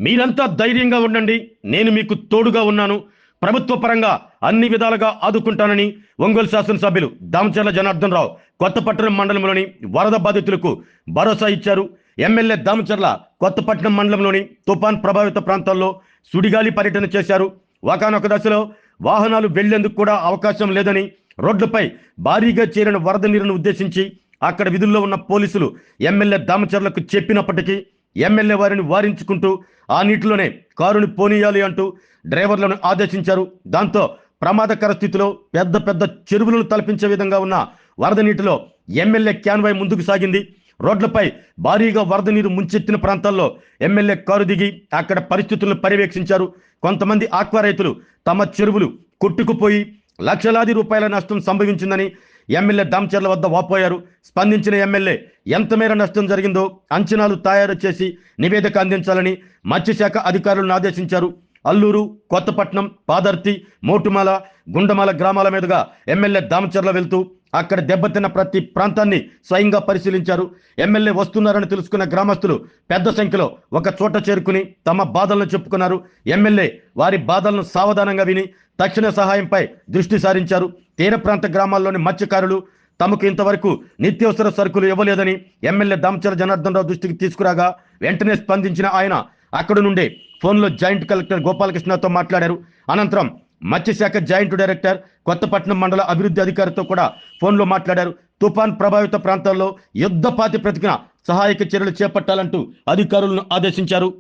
మీరంతా ధైర్యంగా ఉండండి. నేను మీకు తోడుగా ఉన్నాను. ప్రభుత్వ పరంగా అన్ని విధాలుగా ఆదుకుంటానని ఒంగోలు శాసనసభ్యులు దామచర్ల జనార్దన్ రావు కొత్తపట్నం మండలంలోని వరద బాధితులకు భరోసా ఇచ్చారు. ఎమ్మెల్యే దామచర్ల కొత్తపట్నం మండలంలోని తుఫాన్ ప్రభావిత ప్రాంతాల్లో సుడిగాలి పర్యటన చేశారు. ఒకానొక దశలో వాహనాలు వెళ్లేందుకు కూడా అవకాశం లేదని, రోడ్లపై భారీగా చేరిన వరద నీరును ఉద్దేశించి అక్కడ విధుల్లో ఉన్న పోలీసులు ఎమ్మెల్యే దామచర్లకు చెప్పినప్పటికీ ఎమ్మెల్యే వారిని వారించుకుంటూ ఆ నీటిలోనే కారుని పోనీయాలి అంటూ డ్రైవర్లను ఆదేశించారు. దాంతో ప్రమాదకర స్థితిలో పెద్ద పెద్ద చెరువులను తలపించే విధంగా ఉన్న వరద నీటిలో ఎమ్మెల్యే క్యాన్వాయ్ ముందుకు సాగింది. రోడ్లపై భారీగా వరద నీరు ముంచెత్తిన ప్రాంతాల్లో ఎమ్మెల్యే కారు దిగి అక్కడ పరిస్థితులను పర్యవేక్షించారు. కొంతమంది ఆక్వా రైతులు తమ చెరువులు కొట్టుకుపోయి లక్షలాది రూపాయల నష్టం సంభవించిందని ఎమ్మెల్యే దామచర్ల వద్ద వాపోయారు. స్పందించిన ఎమ్మెల్యే ఎంత మేర నష్టం జరిగిందో అంచనాలు తయారు చేసి నివేదిక అందించాలని మత్స్యశాఖ అధికారులను ఆదేశించారు. అల్లూరు, కొత్తపట్నం, పాదర్తి, మోటుమాల, గుండమాల గ్రామాల మీదుగా ఎమ్మెల్యే దామచర్ల వెళ్తూ అక్కడ దెబ్బతిన్న ప్రతి ప్రాంతాన్ని స్వయంగా పరిశీలించారు. ఎమ్మెల్యే వస్తున్నారని తెలుసుకున్న గ్రామస్తులు పెద్ద సంఖ్యలో ఒక చోట చేరుకుని తమ బాధలను చెప్పుకున్నారు. ఎమ్మెల్యే వారి బాధలను సావధానంగా విని తక్షణ సహాయంపై దృష్టి సారించారు. తీర ప్రాంత గ్రామాల్లోని మత్స్యకారులు తమకు ఇంతవరకు నిత్యావసర సరుకులు ఇవ్వలేదని ఎమ్మెల్యే దామచర్ల జనార్దన్ రావు దృష్టికి తీసుకురాగా వెంటనే స్పందించిన ఆయన అక్కడి నుండే ఫోన్లో జాయింట్ కలెక్టర్ గోపాలకృష్ణతో మాట్లాడారు. అనంతరం మత్స్యశాఖ జాయింట్ డైరెక్టర్, కొత్తపట్నం మండల అభివృద్ధి అధికారితో కూడా ఫోన్లో మాట్లాడారు. తుఫాన్ ప్రభావిత ప్రాంతాల్లో యుద్ధ ప్రాతిపదికన సహాయక చర్యలు చేపట్టాలంటూ అధికారులను ఆదేశించారు.